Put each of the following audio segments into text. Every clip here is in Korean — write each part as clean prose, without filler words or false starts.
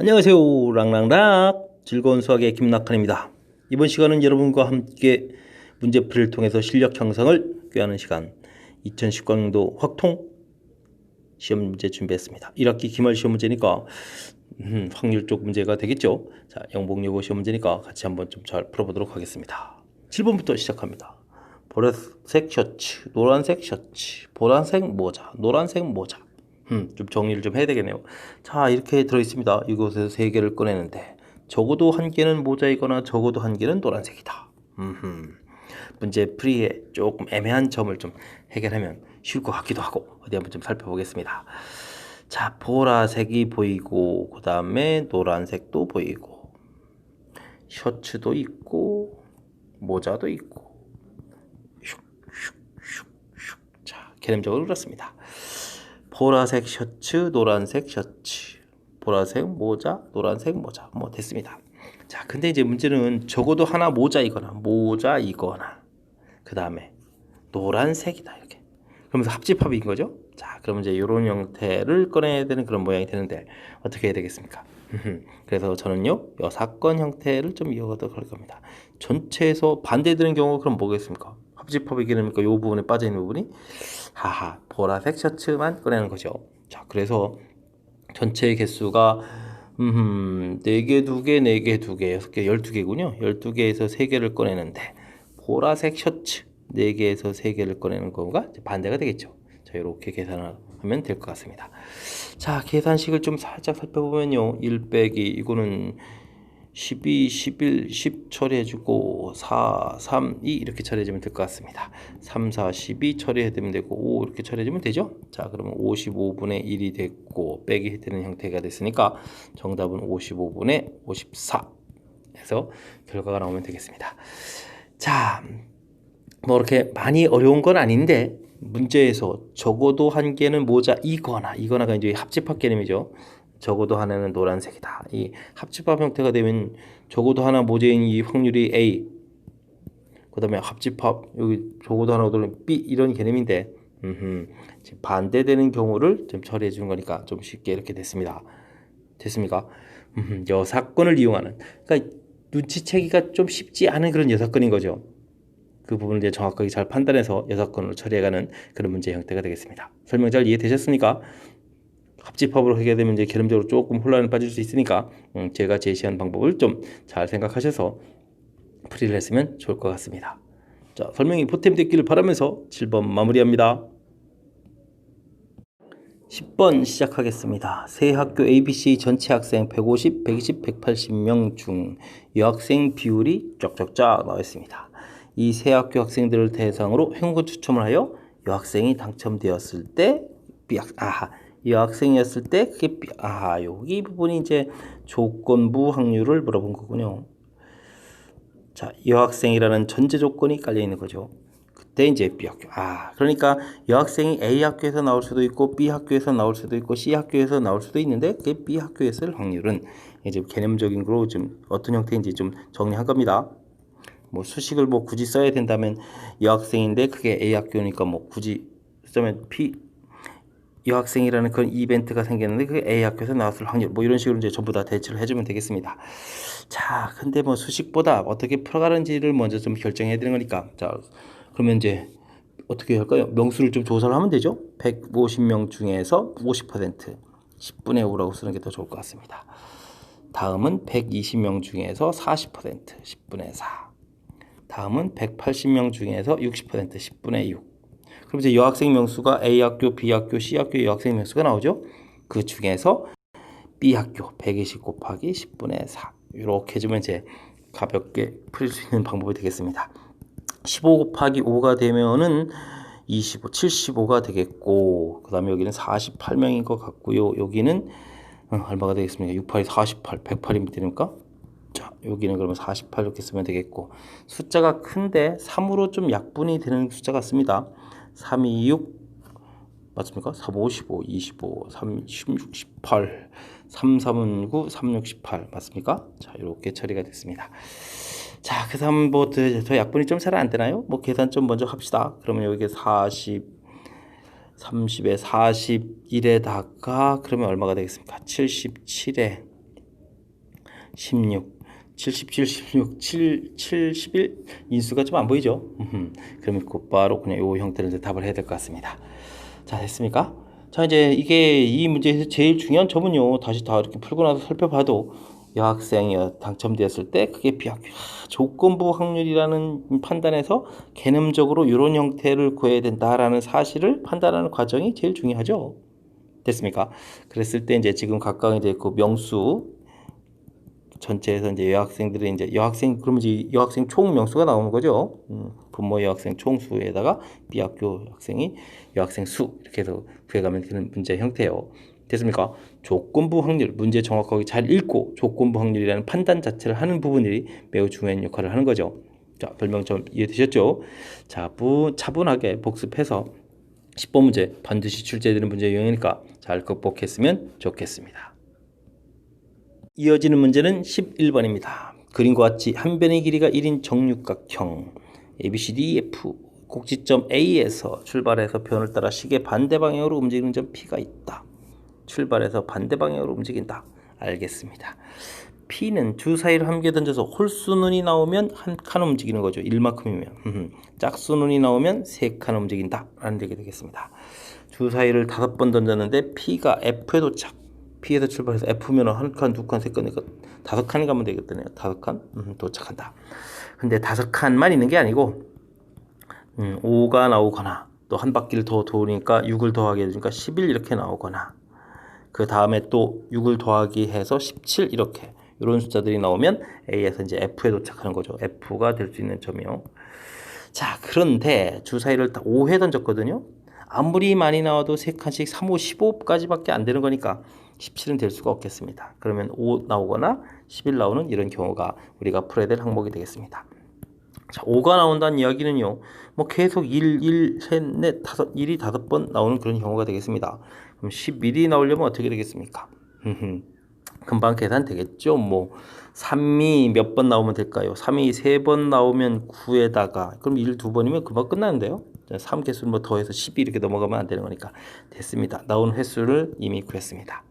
안녕하세요. 랑랑락 즐거운 수학의 김낙한입니다. 이번 시간은 여러분과 함께 문제풀이를 통해서 실력 향상을 꾀하는 시간 2019학년도 확통 시험 문제 준비했습니다. 1학기 기말 시험 문제니까 확률 쪽 문제가 되겠죠. 자, 영복여고 시험 문제니까 같이 한번 좀 잘 풀어보도록 하겠습니다. 7번부터 시작합니다. 보라색 셔츠, 노란색 셔츠, 보라색 모자, 노란색 모자. 좀 정리를 좀 해야 되겠네요. 자, 이렇게 들어있습니다. 이곳에서 세 개를 꺼내는데 적어도 한 개는 모자이거나 적어도 한 개는 노란색이다. 문제 풀이에 조금 애매한 점을 좀 해결하면 쉬울 것 같기도 하고 어디 한번 좀 살펴보겠습니다. 자, 보라색이 보이고 그 다음에 노란색도 보이고 셔츠도 있고 모자도 있고 슉슉슉슉. 자, 개념적으로 그렇습니다. 보라색 셔츠, 노란색 셔츠, 보라색 모자, 노란색 모자. 뭐 됐습니다. 자, 근데 이제 문제는 적어도 하나 모자이거나 그 다음에 노란색이다 이렇게. 그러면서 합집합인 거죠. 자, 그러면 이제 이런 형태를 꺼내야 되는 그런 모양이 되는데 어떻게 해야 되겠습니까? 그래서 저는요, 이 사건 형태를 좀 이어가도록 할 겁니다. 전체에서 반대되는 경우가 그럼 뭐겠습니까? 합집합이 되니까 이 부분에 빠져있는 부분이 하하, 보라색 셔츠만 꺼내는 거죠. 자, 그래서 전체의 개수가 4개, 2개, 4개, 2개, 6개, 12개군요. 12개에서 3개를 꺼내는데 보라색 셔츠 4개에서 3개를 꺼내는 거가 반대가 되겠죠. 자, 이렇게 계산을 하면 될 것 같습니다. 자, 계산식을 좀 살짝 살펴보면요. 1 빼기 이거는 12, 11, 10 처리해주고 4, 3, 2 이렇게 처리해주면 될 것 같습니다. 3, 4, 12 처리해주면 되고 5 이렇게 처리해주면 되죠. 자, 그러면 55분의 1이 됐고 빼기 되는 형태가 됐으니까 정답은 55분의 54 해서 결과가 나오면 되겠습니다. 자, 뭐 이렇게 많이 어려운 건 아닌데 문제에서 적어도 한 개는 모자이거나가 이제 합집합 개념이죠. 적어도 하나는 노란색이다. 이 합집합 형태가 되면 적어도 하나 모자인 이 확률이 A, 그 다음에 합집합 여기 적어도 하나 모자인 B 이런 개념인데 반대되는 경우를 좀 처리해 주는 거니까 좀 쉽게 이렇게 됐습니다. 됐습니까? 여사건을 이용하는, 그러니까 눈치채기가 좀 쉽지 않은 그런 여사건인 거죠. 그 부분을 이제 정확하게 잘 판단해서 여사건으로 처리해가는 그런 문제 형태가 되겠습니다. 설명 잘 이해되셨습니까? 합집합으로 해결되면 이제 개념적으로 조금 혼란에 빠질 수 있으니까 제가 제시한 방법을 좀 잘 생각하셔서 풀이를 했으면 좋을 것 같습니다. 자, 설명이 보탬됐기를 바라면서 7번 마무리합니다. 10번 시작하겠습니다. 새 학교 ABC 전체 학생 150, 120, 180명 중 여학생 비율이 쫙쫙쫙 나와 있습니다. 이 새 학교 학생들을 대상으로 행운 추첨을 하여 여학생이 당첨되었을 때 여학생이었을 때 그게 여기 부분이 이제 조건부 확률을 물어본 거군요. 자, 여학생이라는 전제 조건이 깔려 있는 거죠. 그때 이제 B학교. 그러니까 여학생이 A 학교에서 나올 수도 있고 B 학교에서 나올 수도 있고 C 학교에서 나올 수도 있는데 그게 B 학교에서 일 확률은 이제 개념적인 거로 좀 어떤 형태인지 좀 정리한 겁니다. 뭐 수식을 뭐 굳이 써야 된다면 여학생인데 그게 A 학교니까 뭐 굳이 쓰면 B 여학생이라는 그런 이벤트가 생겼는데 그게 A 학교에서 나왔을 확률 뭐 이런 식으로 이제 전부 다 대처를 해주면 되겠습니다. 자, 근데 뭐 수식보다 어떻게 풀어가는지를 먼저 좀 결정해야 되는 거니까 자, 그러면 이제 어떻게 할까요? 명수를 좀 조사를 하면 되죠. 150명 중에서 50% 10분의 5라고 쓰는 게 더 좋을 것 같습니다. 다음은 120명 중에서 40% 10분의 4. 다음은 180명 중에서 60% 10분의 6. 그럼 이제 여학생 명수가 A 학교, B 학교, C 학교 여학생 명수가 나오죠. 그 중에서 B 학교 120 곱하기 10분의 4 이렇게 해주면 이제 가볍게 풀 수 있는 방법이 되겠습니다. 15 곱하기 5가 되면은 25, 75가 되겠고 그 다음에 여기는 48명인 것 같고요. 여기는 얼마가 되겠습니까? 6, 8이 48, 108이면 됩니까? 자, 여기는 그러면 48 이렇게 쓰면 되겠고 숫자가 큰데 3으로 좀 약분이 되는 숫자 같습니다. 3, 2, 6 맞습니까? 3, 5, 15, 25, 3, 16, 18 3, 3은 9, 3, 6, 18 맞습니까? 자, 이렇게 처리가 됐습니다. 자, 그 다음 뭐 더 약분이 좀 잘 안 되나요? 뭐 계산 좀 먼저 합시다. 그러면 여기 40, 30에 41에다가 그러면 얼마가 되겠습니까? 77에 16, 77, 16, 71 인수가 좀 안 보이죠? 그러면 곧바로 그냥 이 형태로 이제 답을 해야 될 것 같습니다. 자, 됐습니까? 자, 이제 이게 이 문제에서 제일 중요한 점은요, 다시 다 이렇게 풀고 나서 살펴봐도 여학생이 당첨되었을 때 그게 비학교 조건부 확률이라는 판단에서 개념적으로 이런 형태를 구해야 된다라는 사실을 판단하는 과정이 제일 중요하죠. 됐습니까? 그랬을 때 이제 지금 각각 이제 그 명수 전체에서 이제 여학생들이 이제 여학생 그러면 이제 여학생 총 명수가 나오는 거죠. 부모 여학생 총수에다가 B학교 학생이 여학생 수 이렇게 해서 구해가면 되는 문제 형태예요. 됐습니까? 조건부 확률 문제 정확하게 잘 읽고 조건부 확률이라는 판단 자체를 하는 부분이 매우 중요한 역할을 하는 거죠. 자, 별명 좀 이해되셨죠? 자, 차분하게 복습해서 10번 문제 반드시 출제되는 문제 유형이니까 잘 극복했으면 좋겠습니다. 이어지는 문제는 11번입니다. 그림과 같이 한 변의 길이가 1인 정육각형 ABCDEF 꼭지점 A에서 출발해서 변을 따라 시계 반대 방향으로 움직이는 점 P가 있다. 출발해서 반대 방향으로 움직인다. 알겠습니다. P는 주사위를 함께 던져서 홀수 눈이 나오면 한 칸 움직이는 거죠. 1만큼이면. 짝수 눈이 나오면 3칸 움직인다. 라는 얘기 되겠습니다. 주사위를 5번 던졌는데 P가 F에 도착. P에서 출발해서 F면 한 칸, 두 칸, 세 칸, 5칸이 가면 되겠네요. 5칸 도착한다. 근데 5칸만 있는 게 아니고 5가 나오거나 또 한 바퀴를 더 도니까 6을 더하게 되니까 11 이렇게 나오거나 그 다음에 또 6을 더하기 해서 17 이렇게 이런 숫자들이 나오면 A에서 이제 F에 도착하는 거죠. F가 될 수 있는 점이요. 자, 그런데 주사위를 5회 던졌거든요. 아무리 많이 나와도 3칸씩 3, 5, 15까지밖에 안 되는 거니까 17은 될 수가 없겠습니다. 그러면 5 나오거나 11 나오는 이런 경우가 우리가 풀어야 될 항목이 되겠습니다. 자, 5가 나온다는 이야기는요, 뭐 계속 1, 3, 4, 5, 1이 5번 나오는 그런 경우가 되겠습니다. 그럼 11이 나오려면 어떻게 되겠습니까? 금방 계산 되겠죠? 뭐 3이 몇 번 나오면 될까요? 3이 3번 나오면 9에다가 그럼 1, 2번이면 금방 끝나는데요? 3 개수를 뭐 더해서 12 이렇게 넘어가면 안 되는 거니까 됐습니다. 나온 횟수를 이미 구했습니다.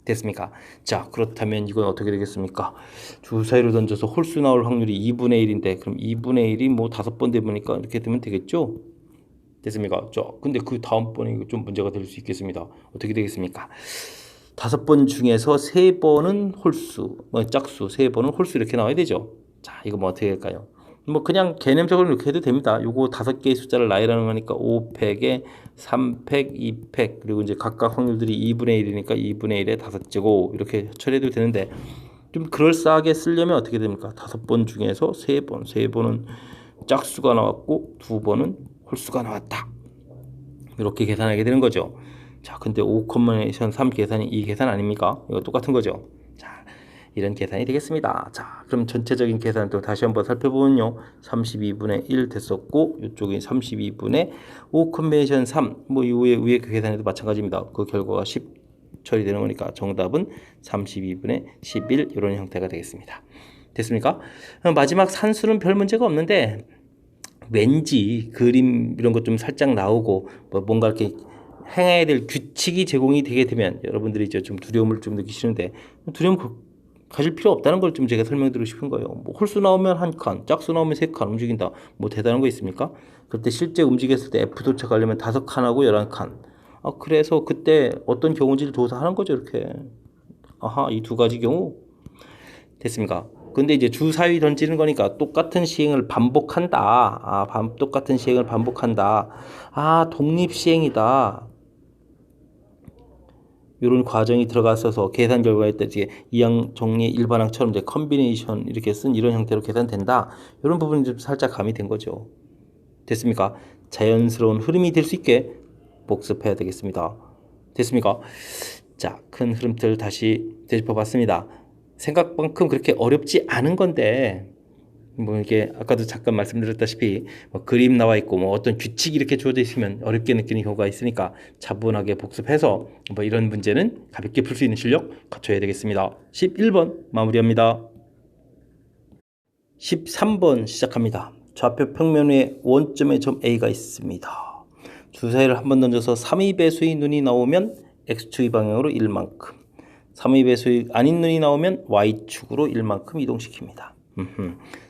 됐습니까? 자, 그렇다면 이건 어떻게 되겠습니까? 주사위를 던져서 홀수 나올 확률이 2분의 1인데 그럼 2분의 1이 뭐 5번 되보니까 이렇게 되면 되겠죠? 됐습니까? 자, 근데 그 다음번에 좀 문제가 될 수 있겠습니다. 어떻게 되겠습니까? 5번 중에서 3번은 홀수, 뭐 짝수, 3번은 홀수 이렇게 나와야 되죠. 자, 이거 뭐 어떻게 할까요? 뭐 그냥 개념적으로 이렇게 해도 됩니다. 요거 5개의 숫자를 나열하는 거니까 5팩에 3팩, 2팩 그리고 이제 각각 확률들이 2분의 1이니까 2분의 1에 5제곱 이렇게 처리해도 되는데 좀 그럴싸하게 쓰려면 어떻게 됩니까? 5번 중에서 3번은 짝수가 나왔고 2번은 홀수가 나왔다. 이렇게 계산하게 되는 거죠. 자, 근데 5 컴비네이션 3 계산이 이 계산 아닙니까? 이거 똑같은 거죠. 자, 이런 계산이 되겠습니다. 자, 그럼 전체적인 계산을 또 다시 한번 살펴보면요. 32분의 1 됐었고 이쪽이 32분의 5 컴비네이션 3. 뭐 위에 그 계산에도 마찬가지입니다. 그 결과가 10 처리되는 거니까 정답은 32분의 11 이런 형태가 되겠습니다. 됐습니까? 마지막 산수는 별 문제가 없는데 왠지 그림 이런 것 좀 살짝 나오고 뭐 뭔가 이렇게 행해야 될 규칙이 제공이 되게 되면 여러분들이 이제 좀 두려움을 좀 느끼시는데 두려움 가질 필요 없다는 걸 좀 제가 설명드리고 싶은 거예요. 뭐 홀수 나오면 한 칸, 짝수 나오면 3칸 움직인다. 뭐 대단한 거 있습니까? 그때 실제 움직였을 때 F 도착하려면 5칸하고 11칸. 그래서 그때 어떤 경우인지를 조사하는 거죠, 이렇게. 아하, 이 두 가지 경우 됐습니까? 근데 이제 주사위 던지는 거니까 똑같은 시행을 반복한다. 똑같은 시행을 반복한다. 독립시행이다. 이런 과정이 들어갔어서 계산 결과에 따라 이항 정리 일반항처럼 이제 컨비네이션 이렇게 쓴 이런 형태로 계산된다. 이런 부분이 좀 살짝 가미된 거죠. 됐습니까? 자연스러운 흐름이 될 수 있게 복습해야 되겠습니다. 됐습니까? 자, 큰 흐름들 다시 되짚어 봤습니다. 생각만큼 그렇게 어렵지 않은 건데 뭐 이게 아까도 잠깐 말씀드렸다시피 뭐 그림 나와 있고 뭐 어떤 규칙이 이렇게 주어져 있으면 어렵게 느끼는 경우가 있으니까 차분하게 복습해서 뭐 이런 문제는 가볍게 풀 수 있는 실력 갖춰야 되겠습니다. 11번 마무리합니다. 13번 시작합니다. 좌표 평면 위에 원점의 점 A가 있습니다. 주사위를 한번 던져서 3의 배수의 눈이 나오면 X축의 방향으로 1만큼, 3의 배수의 아닌 눈이 나오면 y축으로 1만큼 이동시킵니다.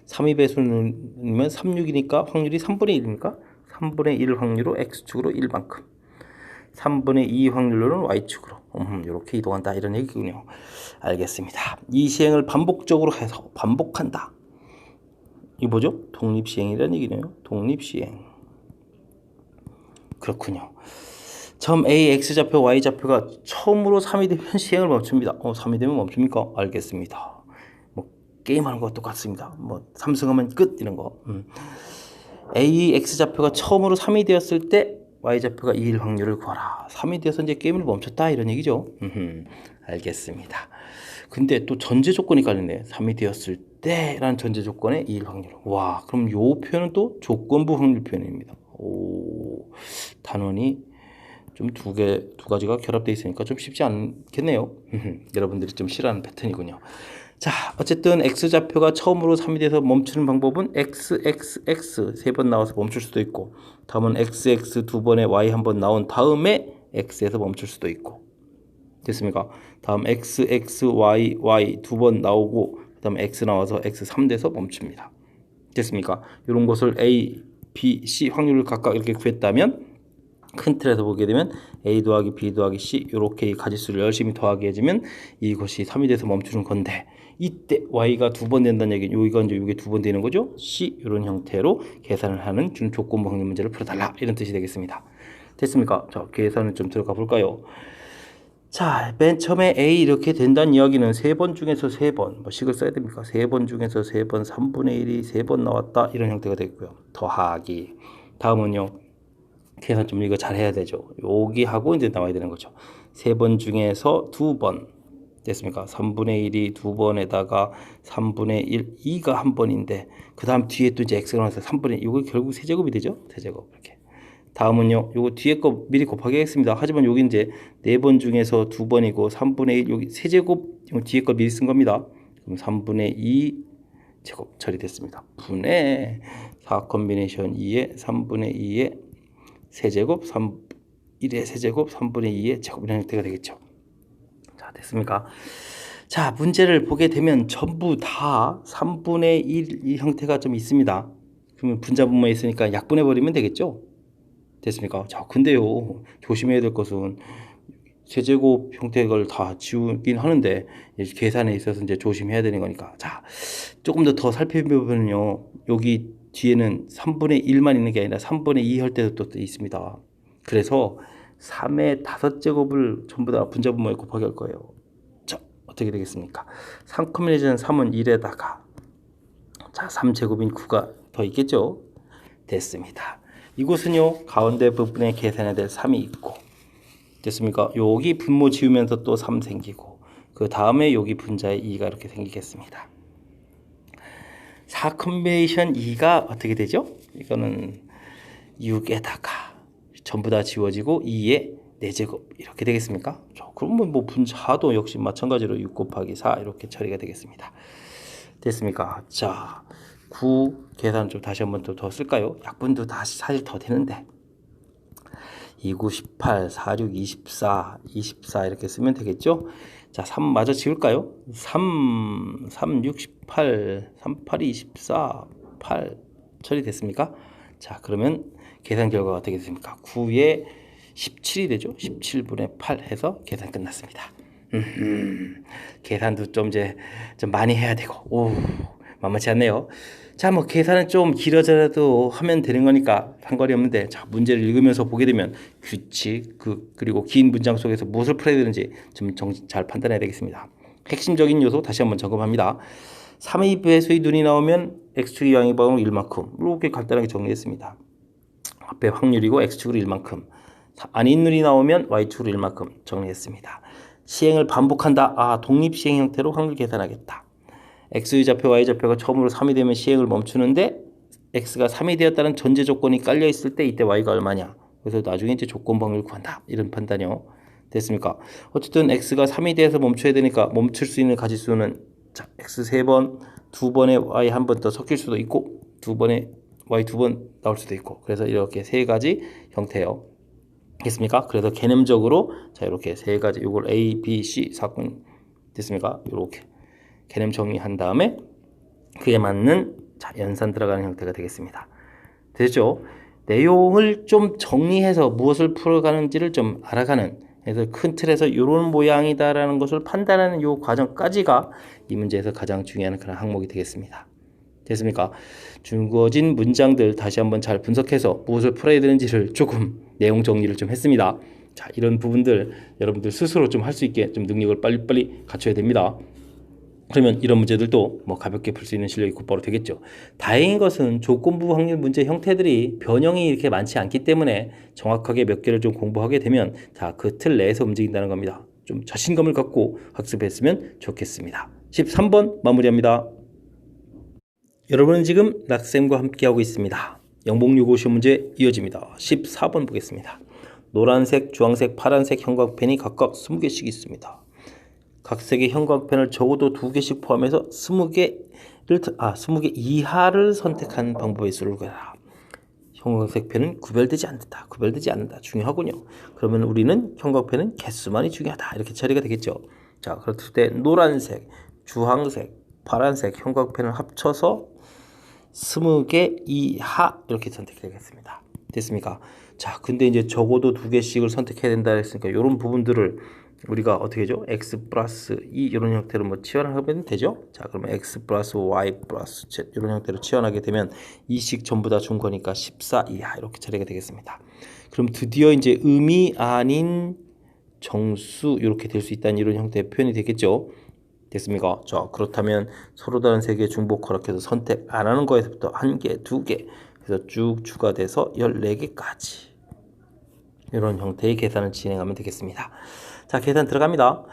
3의 배수는 36이니까 확률이 3분의 1입니까? 3분의 1 확률로 x축으로 1만큼. 3분의 2 확률로는 y축으로 이렇게 이동한다 이런 얘기군요. 알겠습니다. 이 시행을 반복적으로 해서 반복한다. 이게 뭐죠? 독립시행이라는 얘기네요. 독립시행. 그렇군요. 점 A, X좌표, Y좌표가 처음으로 3이 되면 시행을 멈춥니다. 3이 되면 멈춥니까? 알겠습니다. 뭐 게임하는 거 똑같습니다. 뭐 삼승하면 끝 이런 거. A, X좌표가 처음으로 3이 되었을 때 Y좌표가 2일 확률을 구하라. 3이 되어서 이제 게임을 멈췄다 이런 얘기죠. 알겠습니다. 근데 또 전제 조건이 깔리네. 3이 되었을 때라는 전제 조건에 2일 확률. 와, 그럼 요 표현은 또 조건부 확률 표현입니다. 오, 단원이 좀 두 가지가 결합되어 있으니까 좀 쉽지 않겠네요. 여러분들이 좀 싫어하는 패턴이군요. 자, 어쨌든 X좌표가 처음으로 3이 돼서 멈추는 방법은 X, X, X 3번 나와서 멈출 수도 있고, 다음은 X, X 2번에 Y 한 번 나온 다음에 X에서 멈출 수도 있고. 됐습니까? 다음 X, X, Y, Y 2번 나오고, 그 다음에 X 나와서 X 3돼서 멈춥니다. 됐습니까? 이런 것을 A, B, C 확률을 각각 이렇게 구했다면 큰 틀에서 보게 되면 A 더하기 B 더하기 C 이렇게 가지수를 열심히 더하게 해주면 이것이 3이 돼서 멈추는 건데, 이때 Y가 2번 된다는 얘기는 여기가 이제 이게 2번 되는 거죠. C 이런 형태로 계산을 하는 준 조건부 확률 문제를 풀어달라 이런 뜻이 되겠습니다. 됐습니까? 자, 계산을 좀 들어가 볼까요? 자, 맨 처음에 A 이렇게 된다는 이야기는 3번 중에서 3번 뭐 식을 써야 됩니까? 3번 중에서 3번 3분의 1이 3번 나왔다 이런 형태가 되겠고요. 더하기 다음은요, 계산 좀 이거 잘 해야 되죠. 여기 하고 이제 나와야 되는 거죠. 3번 중에서 2번 됐습니까? 3분의 1이 2번에다가 3분의 1, 2가 한 번인데 그 다음 뒤에 또 이제 x가 나와서 3분의 1, 이거 결국 세제곱이 되죠. 세제곱 이렇게. 다음은요, 요거 뒤에 거 미리 곱하기 하겠습니다. 하지만 여기 이제 4번 중에서 2번이고 3분의 1 여기 세제곱 뒤에 거 미리 쓴 겁니다. 그럼 3분의 2 제곱 처리됐습니다. 분의 4 콤비네이션 2에 3분의 2에 세제곱 1의 세제곱 3분의 2의 제곱 이런 형태가 되겠죠. 자, 됐습니까? 자, 문제를 보게 되면 전부 다 3분의 1 이 형태가 좀 있습니다. 그러면 분자분모에 있으니까 약분해 버리면 되겠죠. 됐습니까? 자, 근데요, 조심해야 될 것은 세제곱 형태를 다 지우긴 하는데 계산에 있어서 이제 조심해야 되는 거니까. 자, 조금 더 살펴보면요, 여기 뒤에는 3분의 1만 있는 게 아니라 3분의 2 할 때도 또 있습니다. 그래서 3의 5제곱을 전부 다 분자분모에 곱하기 할 거예요. 자, 어떻게 되겠습니까? 3 콤비네이션 3은 1에다가 자, 3제곱인 9가 더 있겠죠? 됐습니다. 이곳은요, 가운데 부분에 계산해야 될 3이 있고, 됐습니까? 여기 분모 지우면서 또 3 생기고, 그 다음에 여기 분자에 2가 이렇게 생기겠습니다. 4 콤비네이션 2가 어떻게 되죠? 이거는 6에다가 전부 다 지워지고 2의 4제곱 이렇게 되겠습니까? 그러면 뭐 분자도 역시 마찬가지로 6 곱하기 4 이렇게 처리가 되겠습니다. 됐습니까? 자, 9 계산 좀 다시 한번 더 쓸까요? 약분도 다시 사실 더 되는데 2, 9, 18, 4, 6, 24, 24 이렇게 쓰면 되겠죠? 자, 3 마저 지울까요? 3, 6, 18, 3, 8, 24, 8 처리됐습니까? 자, 그러면 계산 결과가 어떻게 됐습니까? 9에 17이 되죠? 17분의 8 해서 계산 끝났습니다. 계산도 좀 많이 해야 되고, 오, 만만치 않네요. 자, 뭐 계산은 좀 길어져도 하면 되는 거니까 상관이 없는데, 자, 문제를 읽으면서 보게 되면 규칙, 그리고 긴 문장 속에서 무엇을 풀어야 되는지 좀 잘 판단해야 되겠습니다. 핵심적인 요소 다시 한번 점검합니다. 3의 배수의 눈이 나오면 x축이 양의 방으로 1만큼 이렇게 간단하게 정리했습니다. 앞에 확률이고 x축으로 1만큼, 아닌 눈이 나오면 y축으로 1만큼 정리했습니다. 시행을 반복한다. 아, 독립시행 형태로 확률 계산하겠다. x좌표, y좌표가 처음으로 3이 되면 시행을 멈추는데 x가 3이 되었다는 전제 조건이 깔려 있을 때 이때 y가 얼마냐. 그래서 나중에 이제 조건 확률을 구한다. 이런 판단이요. 됐습니까? 어쨌든 x가 3이 돼서 멈춰야 되니까 멈출 수 있는 가지수는 자, x 3번, 2번에 y 한 번 더 섞일 수도 있고 2번에 y 2번 나올 수도 있고, 그래서 이렇게 세 가지 형태요. 됐습니까? 그래서 개념적으로 자, 이렇게 세 가지 이걸 A, B, C 사건 됐습니까? 이렇게 개념 정리한 다음에 그에 맞는 자, 연산 들어가는 형태가 되겠습니다. 됐죠? 내용을 좀 정리해서 무엇을 풀어가는지를 좀 알아가는, 그래서 큰 틀에서 이런 모양이다라는 것을 판단하는 이 과정까지가 이 문제에서 가장 중요한 그런 항목이 되겠습니다. 됐습니까? 주어진 문장들 다시 한번 잘 분석해서 무엇을 풀어야 되는지를 조금 내용 정리를 좀 했습니다. 자, 이런 부분들 여러분들 스스로 좀 할 수 있게 좀 능력을 빨리빨리 갖춰야 됩니다. 그러면 이런 문제들도 뭐 가볍게 풀 수 있는 실력이 곧바로 되겠죠. 다행인 것은 조건부 확률 문제 형태들이 변형이 이렇게 많지 않기 때문에 정확하게 몇 개를 좀 공부하게 되면 자, 그 틀 내에서 움직인다는 겁니다. 좀 자신감을 갖고 학습했으면 좋겠습니다. 13번 마무리합니다. 여러분은 지금 락쌤과 함께하고 있습니다. 영복 655 문제 이어집니다. 14번 보겠습니다. 노란색, 주황색, 파란색 형광펜이 각각 20개씩 있습니다. 각 색의 형광펜을 적어도 2개씩 포함해서 20개 이하를 선택한 방법의 수를 구해라. 형광색 펜은 구별되지 않는다. 중요하군요. 그러면 우리는 형광펜은 개수만이 중요하다. 이렇게 처리가 되겠죠. 자, 그렇을 때 노란색, 주황색, 파란색 형광펜을 합쳐서 20개 이하 이렇게 선택되겠습니다. 됐습니까? 자, 근데 이제 적어도 2개씩을 선택해야 된다 했으니까 이런 부분들을 우리가 어떻게 하죠? x 플러스 2 이런 형태로 뭐 치환하면 되죠? 자, 그러면 x 플러스 y 플러스 z 이런 형태로 치환하게 되면 2씩 전부 다 준 거니까 14 이하 이렇게 처리가 되겠습니다. 그럼 드디어 이제 의미 아닌 정수 이렇게 될 수 있다는 이런 형태의 표현이 되겠죠? 됐습니까? 자, 그렇다면 서로 다른 세 개의 중복 허락해서 선택 안 하는 거에서부터 1개, 2개 그래서 쭉 추가돼서 14개까지 이런 형태의 계산을 진행하면 되겠습니다. 자, 계산 들어갑니다.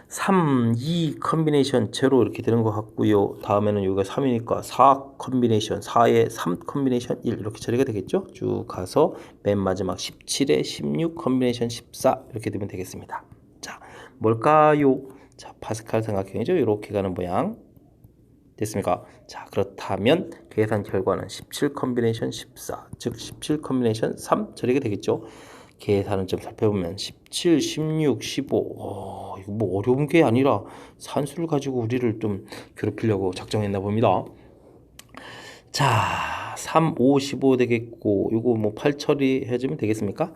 3, 2 컨비네이션 제로 이렇게 되는 것 같고요. 다음에는 여기가 3이니까 4 컨비네이션 4에 3 컨비네이션 1 이렇게 처리가 되겠죠. 쭉 가서 맨 마지막 17에 16 컨비네이션 14 이렇게 되면 되겠습니다. 자, 뭘까요? 자, 파스칼 삼각형이죠. 이렇게 가는 모양 됐습니까? 자, 그렇다면 계산 결과는 17 컨비네이션 14 즉 17 컨비네이션 3 처리가 되겠죠. 계산을 좀 살펴보면 17, 16, 15 이거 뭐 어려운 게 아니라 산수를 가지고 우리를 좀 괴롭히려고 작정했나 봅니다. 자, 3, 5, 15 되겠고 이거 뭐 8 처리해주면 되겠습니까?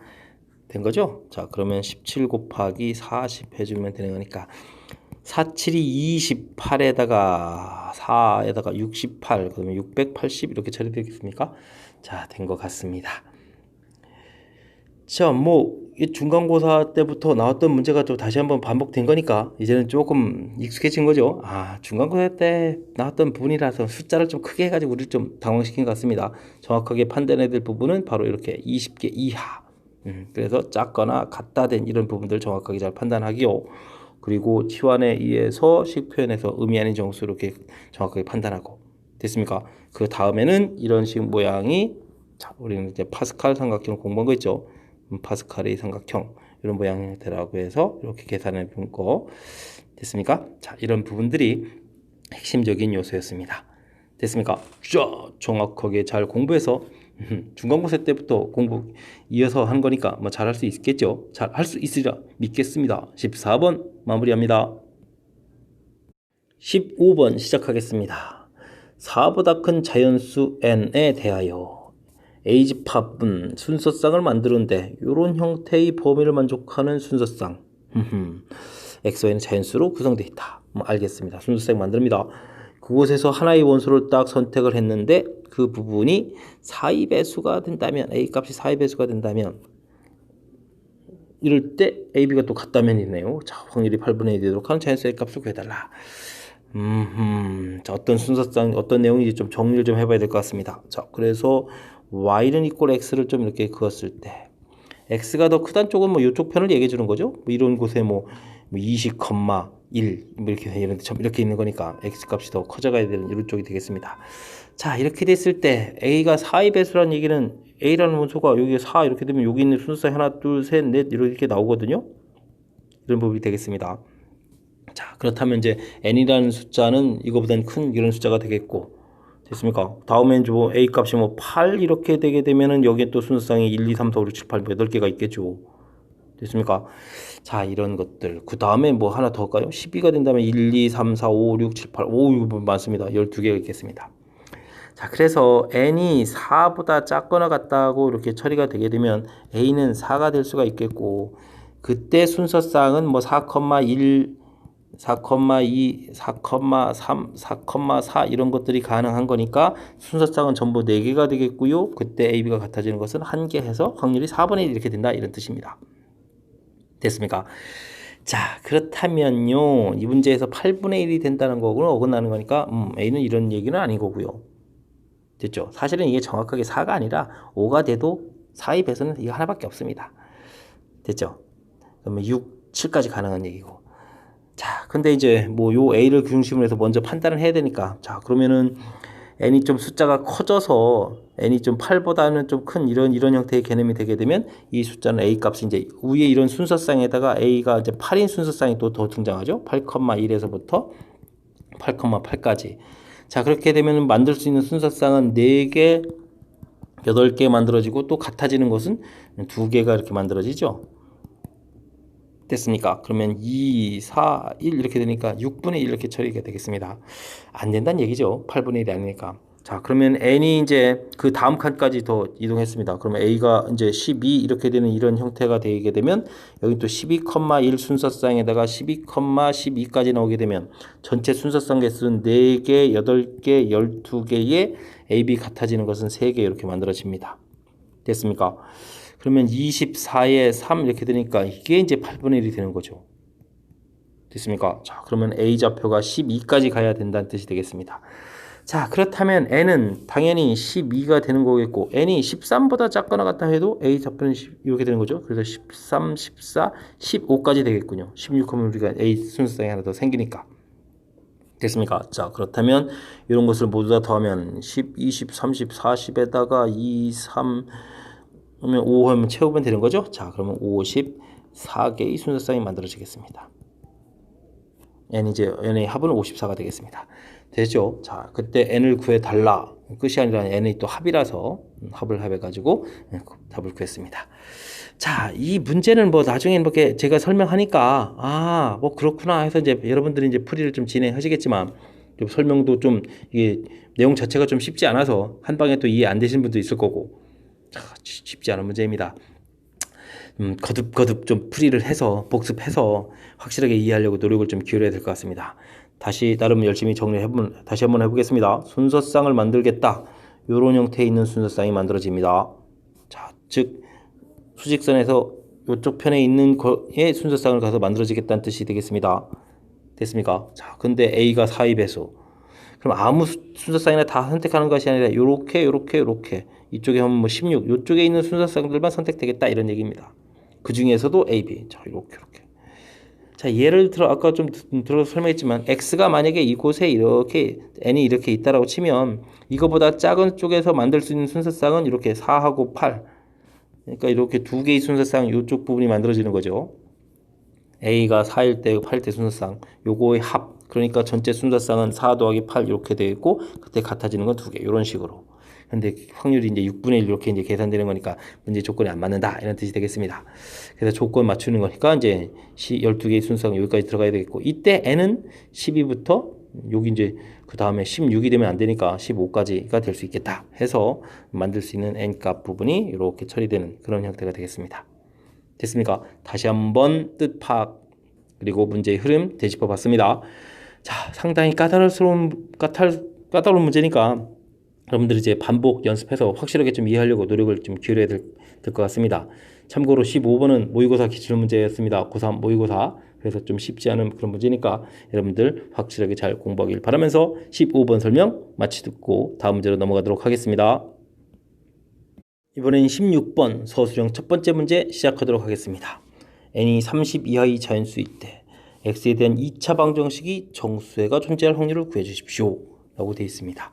된 거죠? 자, 그러면 17 곱하기 40 해주면 되는 거니까 4, 7이 28에다가 4에다가 68 그러면 680 이렇게 처리되겠습니까? 자, 된 것 같습니다. 자, 뭐 중간고사 때부터 나왔던 문제가 또 다시 한번 반복된 거니까 이제는 조금 익숙해진 거죠. 아, 중간고사 때 나왔던 부분이라서 숫자를 좀 크게 해가지고 우리를 좀 당황시킨 것 같습니다. 정확하게 판단해야 될 부분은 바로 이렇게 20개 이하 그래서 작거나 같다 된 이런 부분들 정확하게 잘 판단하기요. 그리고 치환에 의해서 식표현에서 의미 아닌 정수 이렇게 정확하게 판단하고 됐습니까? 그 다음에는 이런 식 모양이 자, 우리는 이제 파스칼 삼각형 공부한 거 있죠. 파스칼의 삼각형 이런 모양 형태라고 해서 이렇게 계산해 본 거 됐습니까? 자, 이런 부분들이 핵심적인 요소였습니다. 됐습니까? 자, 정확하게 잘 공부해서 중간고사 때부터 공부 이어서 한 거니까 뭐 잘할 수 있겠죠? 잘 할 수 있으리라 믿겠습니다. 14번 마무리합니다. 15번 시작하겠습니다. 4보다 큰 자연수 n에 대하여 A집합은 순서쌍을 만드는데 이런 형태의 범위를 만족하는 순서쌍 XY는 자연수로 구성되어 있다. 뭐 알겠습니다. 순서쌍 만듭니다. 그곳에서 하나의 원소를 딱 선택을 했는데 그 부분이 4의 배수가 된다면 A 값이 4의 배수가 된다면 이럴 때 AB가 또 같다면 이네요. 자, 확률이 8분의 1이 되도록 하는 자연수 A 값을 구해달라. 자, 어떤 순서상 어떤 내용인지 좀 정리를 좀 해봐야 될 것 같습니다. 자, 그래서 y는 이꼴 x를 좀 이렇게 그었을 때 x가 더 크다는 쪽은 뭐 이쪽 편을 얘기해 주는 거죠. 뭐 이런 곳에 뭐 20,1 이렇게 있는 거니까 x 값이 더 커져가야 되는 이런 쪽이 되겠습니다. 자, 이렇게 됐을 때 a가 4의 배수라는 얘기는 a라는 원소가 여기 4 이렇게 되면 여기 있는 순서상 하나, 둘, 셋, 넷 이렇게 나오거든요. 이런 부분이 되겠습니다. 자, 그렇다면 이제 n이라는 숫자는 이거보다는 큰 이런 숫자가 되겠고 됐습니까? 다음엔 뭐 a 값이 뭐 8 이렇게 되게 되면은 여기에 또 순서상이 1, 2, 3, 4, 5, 6, 7, 8, 8개가 있겠죠. 됐습니까? 자, 이런 것들. 그 다음에 뭐 하나 더 할까요? 12가 된다면 1, 2, 3, 4, 5, 6, 7, 8. 오, 이거 많습니다. 12개가 있겠습니다. 자, 그래서 n이 4보다 작거나 같다고 이렇게 처리가 되게 되면 a는 4가 될 수가 있겠고, 그때 순서쌍은 뭐 4,1, 4,2, 4,3, 4,4 이런 것들이 가능한 거니까 순서쌍은 전부 4개가 되겠고요. 그때 AB가 같아지는 것은 1개 해서 확률이 4분의 1 이렇게 된다 이런 뜻입니다. 됐습니까? 자, 그렇다면요. 이 문제에서 8분의 1이 된다는 거고는 어긋나는 거니까 A는 이런 얘기는 아닌 거고요. 됐죠? 사실은 이게 정확하게 4가 아니라 5가 돼도 4의 배수는 이거 하나밖에 없습니다. 됐죠? 그러면 6, 7까지 가능한 얘기고. 자, 근데 이제 뭐 요 A를 중심으로 해서 먼저 판단을 해야 되니까. 자, 그러면은 n이 좀 숫자가 커져서 n이 좀 8보다는 좀 큰 이런 형태의 개념이 되게 되면 이 숫자는 A 값이 이제 위에 이런 순서쌍에다가 A가 이제 8인 순서쌍이 또 더 등장하죠. 8,1에서부터 8,8까지. 자, 그렇게 되면 만들 수 있는 순서쌍은 4개, 8개 만들어지고 또 같아지는 것은 2개가 이렇게 만들어지죠. 됐습니까? 그러면 2, 4, 1 이렇게 되니까 6분의 1 이렇게 처리가 되겠습니다. 안 된다는 얘기죠. 8분의 1이 아니니까. 자, 그러면 n이 이제 그 다음 칸까지 더 이동했습니다. 그러면 a가 이제 12 이렇게 되는 이런 형태가 되게 되면 여기 또 12,1 순서쌍에다가 12,12까지 나오게 되면 전체 순서쌍 개수는 4개, 8개, 12개의 ab 같아지는 것은 3개 이렇게 만들어집니다. 됐습니까? 그러면 24에 3 이렇게 되니까 이게 이제 8분의 1이 되는 거죠. 됐습니까? 자, 그러면 A 좌표가 12까지 가야 된다는 뜻이 되겠습니다. 자, 그렇다면 n은 당연히 12가 되는 거겠고 n이 13보다 작거나 같다 해도 A 좌표는 이렇게 되는 거죠. 그래서 13, 14, 15까지 되겠군요. 16하면 우리가 A 순서쌍이 하나 더 생기니까. 됐습니까? 자, 그렇다면 이런 것을 모두 다 더하면 10, 20, 30, 40에다가 2, 3 그러면 5 하면 채우면 되는 거죠. 자, 그러면 54개의 순서쌍이 만들어지겠습니다. n의 합은 54가 되겠습니다. 되죠? 자, 그때 n을 구해달라. 끝이 아니라 n이 또 합이라서 합을 합해가지고 답을 구했습니다. 자, 이 문제는 뭐 나중에 이렇게 제가 설명하니까 뭐 그렇구나 해서 이제 여러분들이 이제 풀이를 좀 진행하시겠지만 좀 설명도 좀 이게 내용 자체가 좀 쉽지 않아서 한 방에 또 이해 안 되시는 분도 있을 거고 쉽지 않은 문제입니다. 거듭 좀 풀이를 해서 복습해서 확실하게 이해하려고 노력을 좀 기울여야 될 것 같습니다. 다시 나름 열심히 다시 한번 해보겠습니다. 순서쌍을 만들겠다. 이런 형태에 있는 순서쌍이 만들어집니다. 자, 즉 수직선에서 이쪽 편에 있는 거의 순서쌍을 가서 만들어지겠다는 뜻이 되겠습니다. 됐습니까? 자, 근데 A가 4의 배수. 그럼 아무 순서쌍이나 다 선택하는 것이 아니라 요렇게 이쪽에 하면 뭐 16, 이쪽에 있는 순서쌍들만 선택되겠다 이런 얘기입니다. 그 중에서도 A, B. 자, 이렇게. 자, 예를 들어 아까 좀 들어서 설명했지만 x가 만약에 이곳에 이렇게 n이 이렇게 있다라고 치면 이거보다 작은 쪽에서 만들 수 있는 순서쌍은 이렇게 4하고 8. 그러니까 이렇게 두 개의 순서쌍 이쪽 부분이 만들어지는 거죠. A가 4일 때, 8일 때 순서쌍. 요거의 합. 그러니까 전체 순서쌍은 4 더하기 8 이렇게 되어 있고 그때 같아지는 건 2개. 이런 식으로. 근데 확률이 이제 6분의 1 이렇게 이제 계산되는 거니까 문제 조건이 안 맞는다. 이런 뜻이 되겠습니다. 그래서 조건 맞추는 거니까 이제 12개의 순서가 여기까지 들어가야 되겠고 이때 n은 12부터 여기 이제 그 다음에 16이 되면 안 되니까 15까지가 될 수 있겠다 해서 만들 수 있는 n 값 부분이 이렇게 처리되는 그런 형태가 되겠습니다. 됐습니까? 다시 한번 뜻 파악 그리고 문제의 흐름 되짚어 봤습니다. 자, 상당히 까다로운 문제니까 여러분들이 이제 반복 연습해서 확실하게 좀 이해하려고 노력을 좀 기울여야 될 것 같습니다. 참고로 15번은 모의고사 기출 문제였습니다. 고3 모의고사. 그래서 좀 쉽지 않은 그런 문제니까 여러분들 확실하게 잘 공부하길 바라면서 15번 설명 마치 듣고 다음 문제로 넘어가도록 하겠습니다. 이번엔 16번 서술형 첫 번째 문제 시작하도록 하겠습니다. n이 30 이하의 자연수일 때 x에 대한 2차 방정식이 정수해가 존재할 확률을 구해주십시오. 라고 되어 있습니다.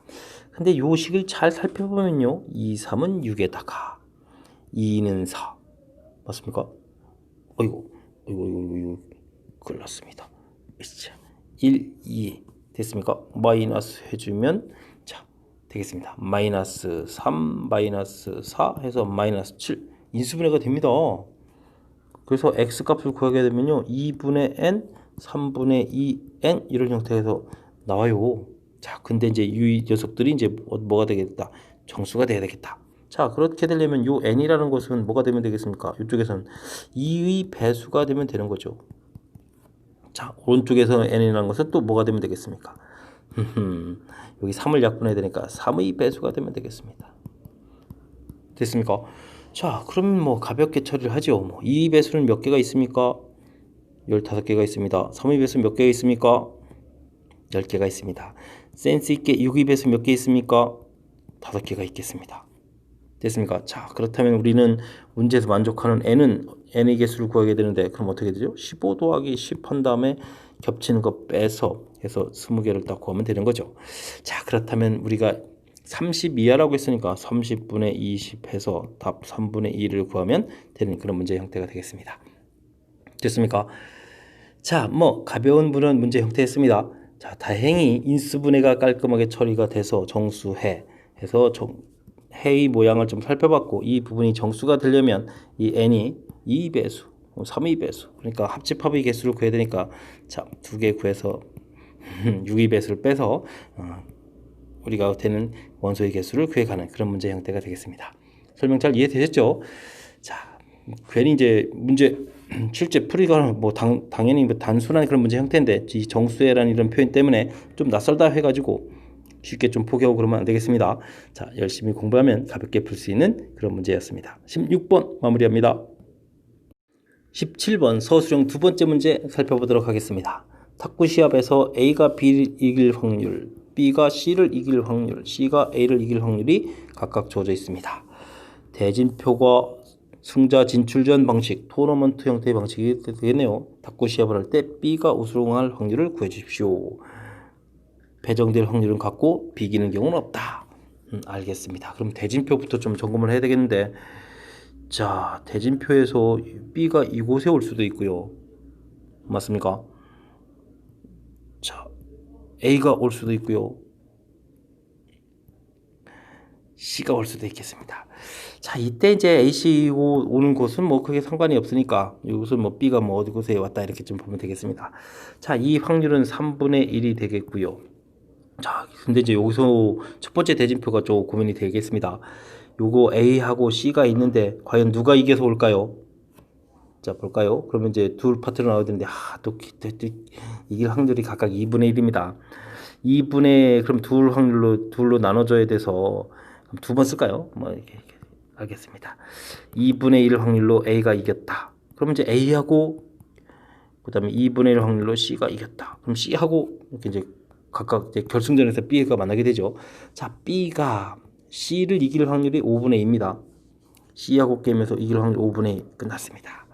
근데 요 식을 잘 살펴보면요. 2, 3은 6에다가 2는 4. 맞습니까? 어이구. 큰일 났습니다. 1, 2 됐습니까? 마이너스 해주면 자 되겠습니다. 마이너스 3, 마이너스 4 해서 마이너스 7 인수분해가 됩니다. 그래서 x 값을 구하게 되면요 2분의 n, 3분의 2n 이런 형태에서 나와요. 자, 근데 이제 이 녀석들이 이제 뭐가 되겠다? 정수가 돼야 되겠다. 자, 그렇게 되려면 요 n이라는 것은 뭐가 되면 되겠습니까? 이쪽에서는 2의 배수가 되면 되는 거죠. 자, 오른쪽에서 n이라는 것은 또 뭐가 되면 되겠습니까? 여기 3을 약분해야 되니까 3의 배수가 되면 되겠습니다. 됐습니까? 자, 그러면 뭐 가볍게 처리를 하죠. 뭐 2의 배수는 몇 개가 있습니까? 15개가 있습니다. 3의 배수 몇 개가 있습니까? 10개가 있습니다. 센스 있게 6의 배수 몇 개 있습니까? 5개가 있겠습니다. 됐습니까? 자, 그렇다면 우리는 문제에서 만족하는 n의 개수를 구하게 되는데 그럼 어떻게 되죠? 15 더하기 10 한 다음에 겹치는 거 빼서 해서 20개를 딱 구하면 되는 거죠. 자, 그렇다면 우리가 30 이하라고 했으니까 30분의 20 해서 답 3분의 2를 구하면 되는 그런 문제 형태가 되겠습니다. 됐습니까? 자, 뭐 가벼운 문제 형태였습니다. 자, 다행히 인수분해가 깔끔하게 처리가 돼서 정수해 해서 해의 모양을 좀 살펴봤고 이 부분이 정수가 되려면 이 n이 2배수, 3의 배수 그러니까 합집합의 개수를 구해야 되니까 자, 2개 구해서 6의 배수를 빼서 우리가 되는 원소의 개수를 구해가는 그런 문제 형태가 되겠습니다. 설명 잘 이해되셨죠? 자, 괜히 이제 문제 실제 풀이가 뭐 당연히 뭐 단순한 그런 문제 형태인데 이 정수해라는 이런 표현 때문에 좀 낯설다 해가지고 쉽게 좀 포기하고 그러면 안 되겠습니다. 자, 열심히 공부하면 가볍게 풀 수 있는 그런 문제였습니다. 16번 마무리합니다. 17번 서술형 두 번째 문제 살펴보도록 하겠습니다. 탁구 시합에서 A가 B를 이길 확률, B가 C를 이길 확률, C가 A를 이길 확률이 각각 주어져 있습니다. 대진표가 승자 진출전 방식, 토너먼트 형태의 방식이 되겠네요. 탁구 시합을 할 때 B가 우승할 확률을 구해 주십시오. 배정될 확률은 같고 비기는 경우는 없다. 알겠습니다. 그럼 대진표부터 좀 점검을 해야 되겠는데 자, 대진표에서 B가 이곳에 올 수도 있고요. 맞습니까? 자, A가 올 수도 있고요. C가 올 수도 있겠습니다. 자, 이때 이제 AC 오는 곳은 뭐 크게 상관이 없으니까 이곳은 뭐 B가 뭐 어디 곳에 왔다 이렇게 좀 보면 되겠습니다. 자, 이 확률은 3분의 1이 되겠고요. 자, 근데 이제 여기서 첫 번째 대진표가 좀 고민이 되겠습니다. 요거 A하고 C가 있는데 과연 누가 이겨서 올까요? 자, 볼까요? 그러면 이제 둘 파트로 나와야 되는데 또 이길 확률이 각각 2분의 1입니다. 2분의 그럼 둘로 나눠줘야 돼서 두 번 쓸까요? 뭐 이렇게 알겠습니다. 2분의 1 확률로 A가 이겼다. 그럼 이제 A하고 그다음에 2분의 1 확률로 C가 이겼다. 그럼 C하고 이렇게 이제 각각 이제 결승전에서 B가 만나게 되죠. 자, B가 C를 이길 확률이 5분의 2입니다. C하고 게임에서 이길 확률 5분의 2 끝났습니다.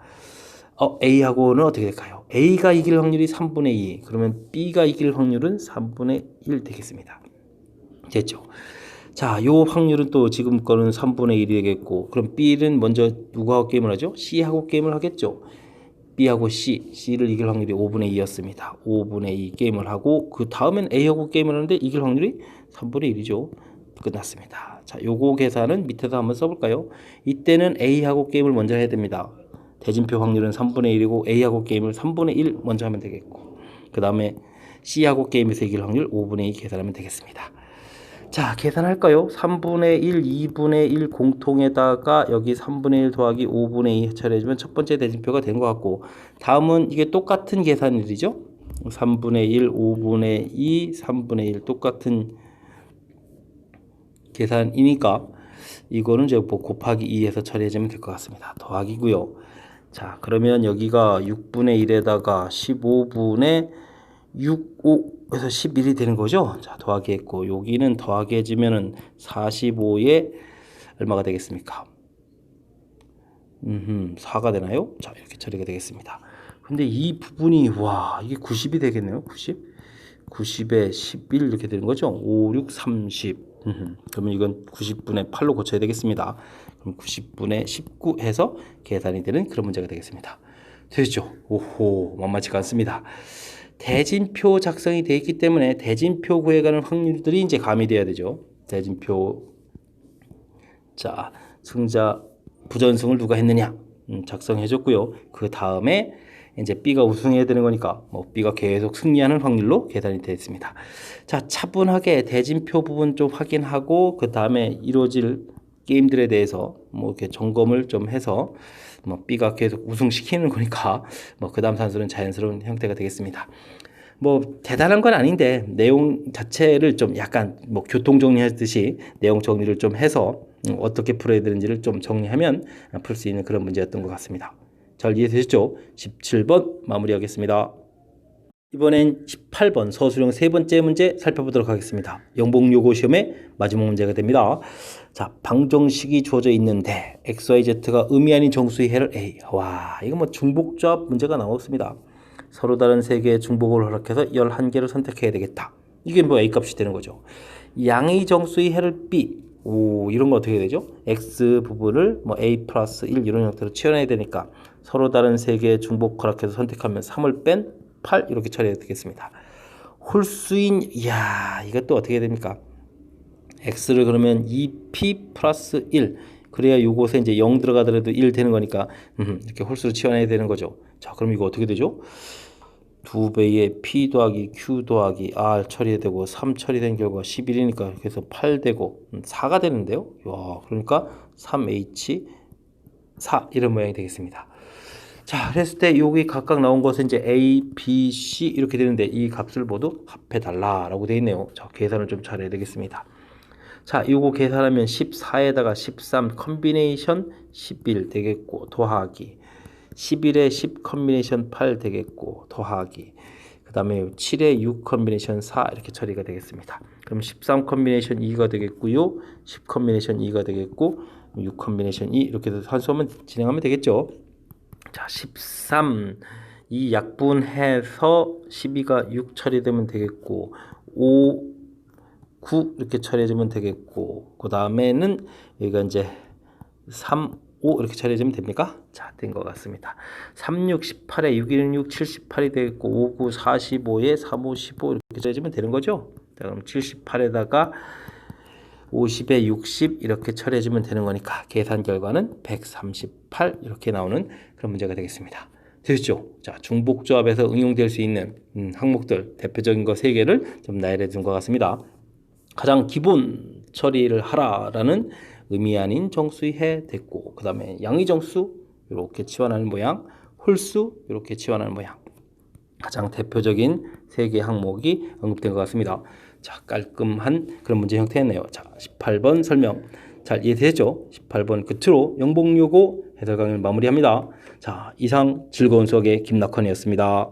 A하고는 어떻게 될까요? A가 이길 확률이 3분의 2. 그러면 B가 이길 확률은 3분의 1 되겠습니다. 됐죠? 자, 요 확률은 또 지금 거는 3분의 1이 되겠고 그럼 B는 먼저 누구하고 게임을 하죠? C하고 게임을 하겠죠? B하고 C를 이길 확률이 5분의 2였습니다. 5분의 2 게임을 하고 그 다음엔 A하고 게임을 하는데 이길 확률이 3분의 1이죠. 끝났습니다. 자, 요거 계산은 밑에서 한번 써볼까요? 이때는 A하고 게임을 먼저 해야 됩니다. 대진표 확률은 3분의 1이고 A하고 게임을 3분의 1 먼저 하면 되겠고 그 다음에 C하고 게임에서 이길 확률 5분의 2 계산하면 되겠습니다. 자, 계산할까요? 3분의 1, 2분의 1 공통에다가 여기 3분의 1 더하기 5분의 2 처리해주면 첫 번째 대진표가 된 것 같고 다음은 이게 똑같은 계산일이죠. 3분의 1, 5분의 2, 3분의 1 똑같은 계산이니까 이거는 이제 뭐 곱하기 2해서 처리해주면 될 것 같습니다. 더하기고요. 자, 그러면 여기가 6분의 1에다가 15분의 6, 5에서 11이 되는 거죠. 자, 더하기 했고 여기는 더하기 해주면은 45에 얼마가 되겠습니까? 4가 되나요? 자, 이렇게 처리가 되겠습니다. 근데 이 부분이 와 이게 90이 되겠네요. 90에 11 이렇게 되는 거죠. 5, 6, 30 그러면 이건 90분의 8로 고쳐야 되겠습니다. 그럼 90분의 19 해서 계산이 되는 그런 문제가 되겠습니다. 되셨죠? 오호, 만만치가 않습니다. 대진표 작성이 되어 있기 때문에 대진표 구해가는 확률들이 이제 가미돼야 되죠. 대진표 자, 승자 부전승을 누가 했느냐? 작성해 줬고요. 그 다음에 이제 B가 우승해야 되는 거니까 뭐 B가 계속 승리하는 확률로 계산이 되어 있습니다. 자, 차분하게 대진표 부분 좀 확인하고 그 다음에 이루어질 게임들에 대해서 뭐 이렇게 점검을 좀 해서 뭐 B가 계속 우승시키는 거니까 뭐 그 다음 산수는 자연스러운 형태가 되겠습니다. 뭐 대단한 건 아닌데 내용 자체를 좀 약간 뭐 교통 정리하듯이 내용 정리를 좀 해서 어떻게 풀어야 되는지를 좀 정리하면 풀 수 있는 그런 문제였던 것 같습니다. 잘 이해되셨죠? 17번 마무리하겠습니다. 이번엔 18번 서술형 세 번째 문제 살펴보도록 하겠습니다. 영복요고 시험의 마지막 문제가 됩니다. 자, 방정식이 주어져 있는데 XYZ가 의미 아닌 정수의 해를 A. 와, 이거 뭐 중복조합 문제가 나왔습니다. 서로 다른 세 개의 중복을 허락해서 11개를 선택해야 되겠다. 이게 뭐 A 값이 되는 거죠. 양의 정수의 해를 B. 오, 이런 거 어떻게 되죠? X 부분을 뭐 A 플러스 1 이런 형태로 치환해야 되니까 서로 다른 세 개의 중복 허락해서 선택하면 3을 뺀 8 이렇게 처리해야 되겠습니다. 홀수인, 이야, 이것도 어떻게 됩니까? X를 그러면 2P 플러스 1. 그래야 요곳에 이제 0 들어가더라도 1 되는 거니까, 이렇게 홀수로 치환해야 되는 거죠. 자, 그럼 이거 어떻게 되죠? 2배의 P 더하기 Q 더하기 R 처리되고 3 처리된 결과 11이니까 그래서 8 되고 4가 되는데요. 와, 그러니까 3H 4 이런 모양이 되겠습니다. 자, 그랬을 때 여기 각각 나온 것은 이제 A, B, C 이렇게 되는데 이 값을 모두 합해 달라라고 되어 있네요. 자, 계산을 좀 잘해야 되겠습니다. 자, 이거 계산하면 14에다가 13 컨비네이션 11 되겠고 더하기 11에 10 컨비네이션 8 되겠고 더하기 그 다음에 7에 6 컨비네이션 4 이렇게 처리가 되겠습니다. 그럼 13 컨비네이션 2가 되겠고요. 10 컨비네이션 2가 되겠고 6 컨비네이션 2 이렇게 해서 산수하면 진행하면 되겠죠. 자, 13 이 약분해서 12가 6 처리되면 되겠고 5 9 이렇게 처리해주면 되겠고 그 다음에는 여기가 이제 3 5 이렇게 처리해주면 됩니까? 자, 된 것 같습니다. 3 6 18에 6 1 6 78이 되겠고 5 9 45에 3 5 15 이렇게 처리해주면 되는 거죠. 자, 그럼 78에다가 50에 60 이렇게 처리해주면 되는 거니까 계산 결과는 138 이렇게 나오는 그런 문제가 되겠습니다. 되셨죠? 자, 중복조합에서 응용될 수 있는 항목들 대표적인 거 3개를 좀 나열해 둔 것 같습니다. 가장 기본 처리를 하라라는 의미 아닌 정수의 해 됐고 그 다음에 양의 정수 이렇게 치환하는 모양, 홀수 이렇게 치환하는 모양 가장 대표적인 3개 항목이 언급된 것 같습니다. 자, 깔끔한 그런 문제 형태였네요. 자, 18번 설명 잘 이해되죠? 18번 끝으로 영복요고 해설 강의를 마무리합니다. 자, 이상 즐거운 수학의 김낙헌이었습니다.